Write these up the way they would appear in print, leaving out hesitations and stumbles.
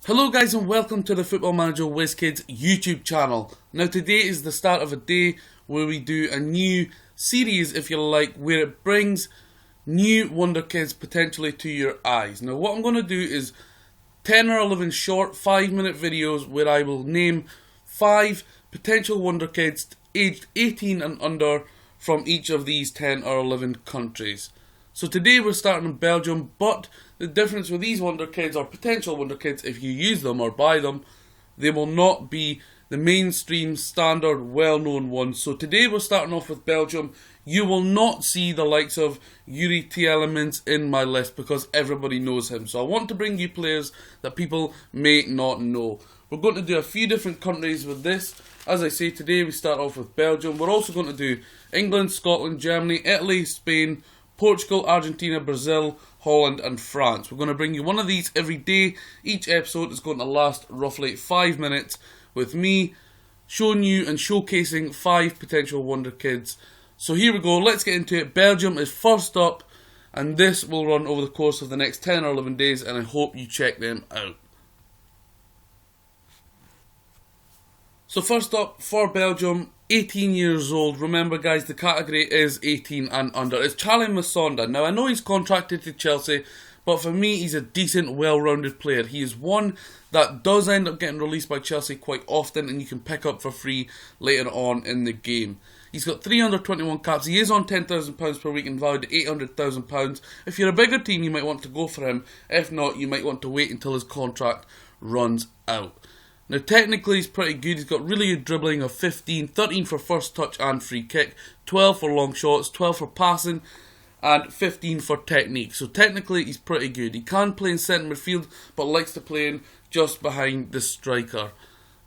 Hello guys and welcome to the Football Manager Wonderkids YouTube channel. Now today is the start of a day where we do a new series, if you like, where it brings new Wonderkids potentially to your eyes. Now what I'm going to do is 10 or 11 short 5-minute videos where I will name 5 potential Wonderkids aged 18 and under from each of these 10 or 11 countries. So today we're starting in Belgium, but the difference with these Wonderkids or potential Wonderkids, if you use them or buy them, they will not be the mainstream, standard, well-known ones. So today we're starting off with Belgium. You will not see the likes of Yuri Tielemans in my list because everybody knows him. So I want to bring you players that people may not know. We're going to do a few different countries with this. As I say, today we start off with Belgium. We're also going to do England, Scotland, Germany, Italy, Spain, Portugal, Argentina, Brazil, Holland and France. We're going to bring you one of these every day. Each episode is going to last roughly 5 minutes with me showing you and showcasing 5 potential Wonderkids. So here we go, let's get into it. Belgium is first up and this will run over the course of the next 10 or 11 days and I hope you check them out. So first up for Belgium, 18 years old. Remember guys, the category is 18 and under. It's Musonda. Now I know he's contracted to Chelsea, but for me he's a decent, well-rounded player. He is one that does end up getting released by Chelsea quite often and you can pick up for free later on in the game. He's got 321 caps. He is on £10,000 per week and valued at £800,000. If you're a bigger team, you might want to go for him. If not, you might want to wait until his contract runs out. Now technically he's pretty good. He's got really good dribbling of 15, 13 for first touch and free kick, 12 for long shots, 12 for passing and 15 for technique. So technically he's pretty good. He can play in centre midfield but likes to play in just behind the striker.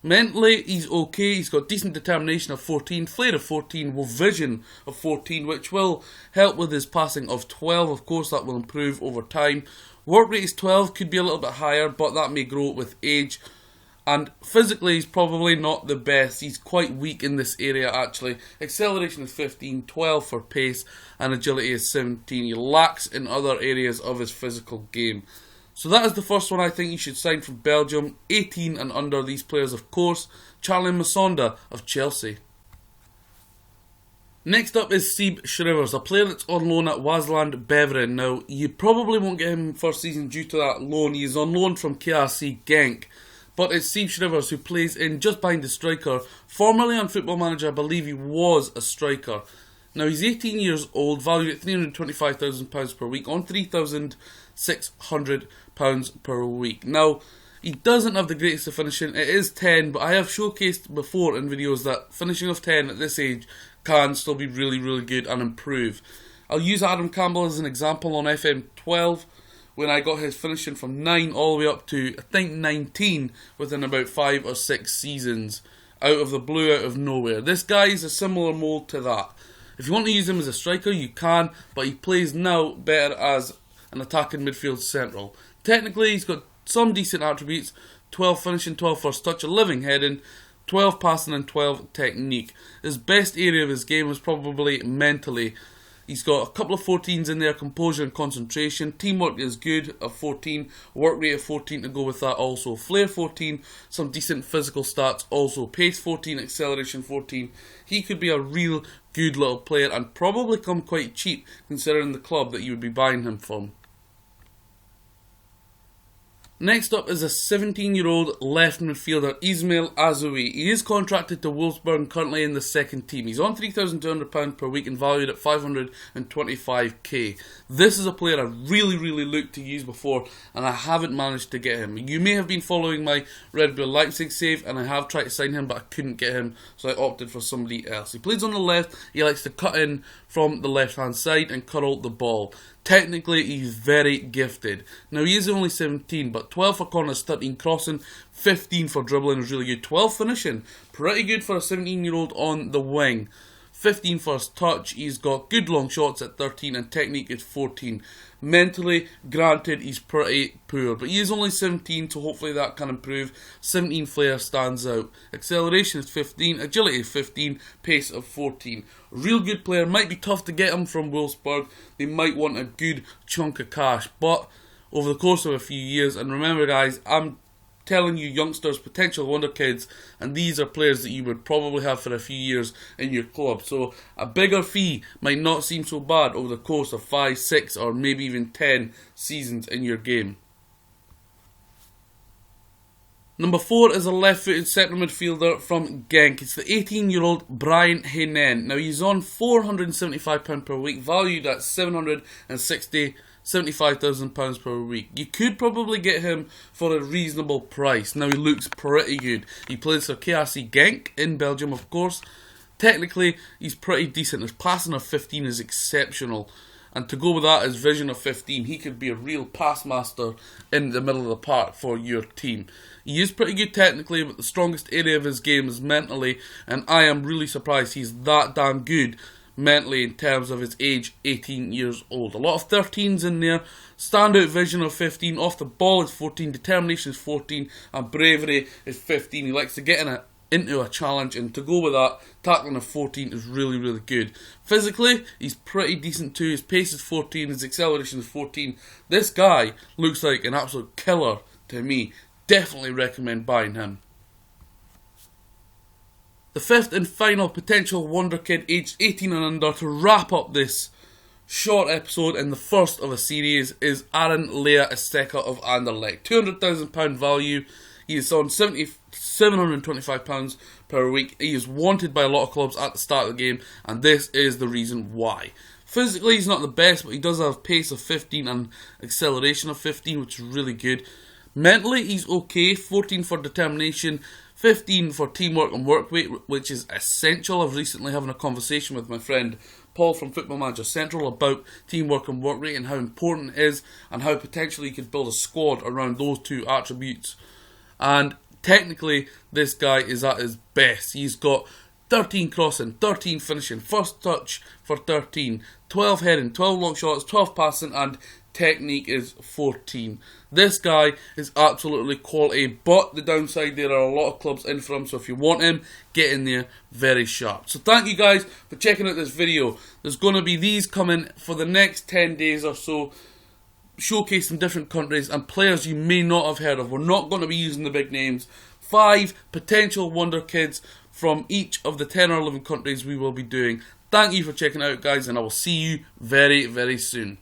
Mentally he's okay. He's got decent determination of 14, flair of 14, vision of 14, which will help with his passing of 12. Of course that will improve over time. Work rate is 12, could be a little bit higher but that may grow with age. And physically he's probably not the best. He's quite weak in this area actually. Acceleration is 15, 12 for pace and agility is 17. He lacks in other areas of his physical game. So that is the first one I think you should sign from Belgium. 18 and under, these players of course. Musonda of Chelsea. Next up is Seb Schrivers, a player that's on loan at Waasland Beveren. Now you probably won't get him first season due to that loan. He is on loan from KRC Genk. But it's Seb Schrivers who plays in just behind the striker. Formerly on Football Manager, I believe he was a striker. Now he's 18 years old, valued at £325,000 per week, on £3,600 per week. Now, he doesn't have the greatest of finishing. It is 10, but I have showcased before in videos that finishing of 10 at this age can still be really, really good and improve. I'll use Adam Campbell as an example on FM12. When I got his finishing from 9 all the way up to, I think, 19 within about 5 or 6 seasons. Out of the blue, out of nowhere. This guy is a similar mould to that. If you want to use him as a striker, you can, but he plays now better as an attacking midfield central. Technically, he's got some decent attributes. 12 finishing, 12 first touch, 11 heading, 12 passing and 12 technique. His best area of his game was probably mentally. He's got a couple of 14s in there, composure and concentration. Teamwork is good, of 14. Work rate of 14 to go with that also. Flair 14, some decent physical stats also. Pace 14, acceleration 14. He could be a real good little player and probably come quite cheap considering the club that you would be buying him from. Next up is a 17-year-old left midfielder, Ismail Azoui. He is contracted to Wolfsburg currently in the second team. He's on £3,200 per week and valued at $525k. This is a player I really looked to use before and I haven't managed to get him. You may have been following my Red Bull Leipzig save and I have tried to sign him but I couldn't get him, so I opted for somebody else. He plays on the left, he likes to cut in from the left hand side and cut out the ball. Technically, he's very gifted. Now, he is only 17, but 12 for corners, 13 crossing, 15 for dribbling is really good. 12 finishing, pretty good for a 17-year-old on the wing. 15 first touch, he's got good long shots at 13 and technique is 14. Mentally, granted, he's pretty poor, but he is only 17, so hopefully that can improve. 17 flair stands out. Acceleration is 15, agility is 15, pace of 14. Real good player, might be tough to get him from Wolfsburg. They might want a good chunk of cash, but over the course of a few years, and remember guys, I'm telling you youngsters, potential wonder kids, and these are players that you would probably have for a few years in your club. So a bigger fee might not seem so bad over the course of 5, 6 or maybe even 10 seasons in your game. Number 4 is a left-footed central midfielder from Genk. It's the 18-year-old Brian Heinen. Now he's on £475 per week, valued at £75,000 per week. You could probably get him for a reasonable price. Now he looks pretty good. He plays for KRC Genk in Belgium, of course. Technically, he's pretty decent. His passing of 15 is exceptional. And to go with that, his vision of 15, he could be a real pass master in the middle of the park for your team. He is pretty good technically, but the strongest area of his game is mentally, and I am really surprised he's that damn good mentally in terms of his age, 18 years old. A lot of 13s in there, standout vision of 15, off the ball is 14, determination is 14, and bravery is 15. He likes to get into a challenge, and to go with that, tackling of 14 is really, really good. Physically, he's pretty decent too. His pace is 14, his acceleration is 14. This guy looks like an absolute killer to me. Definitely recommend buying him. The fifth and final potential wonder kid, aged 18 and under, to wrap up this short episode and the first of a series, is Aaron Leia Esteca of Anderlecht. £200,000 value. He is on £725 per week. He is wanted by a lot of clubs at the start of the game, and this is the reason why. Physically, he's not the best, but he does have pace of 15 and acceleration of 15, which is really good. Mentally, he's okay. 14 for determination, 15 for teamwork and work rate, which is essential. I've recently having a conversation with my friend Paul from Football Manager Central about teamwork and work rate and how important it is, and how potentially you could build a squad around those two attributes. And technically, this guy is at his best. He's got 13 crossing, 13 finishing, first touch for 13, 12 heading, 12 long shots, 12 passing, and technique is 14. This guy is absolutely quality, but the downside, there are a lot of clubs in for him, so if you want him, get in there very sharp. So thank you guys for checking out this video. There's going to be these coming for the next 10 days or so, showcasing different countries and players you may not have heard of. We're not going to be using the big names. 5 potential wonder kids from each of the 10 or 11 countries we will be doing. Thank you for checking out, guys, and I will see you very, very soon.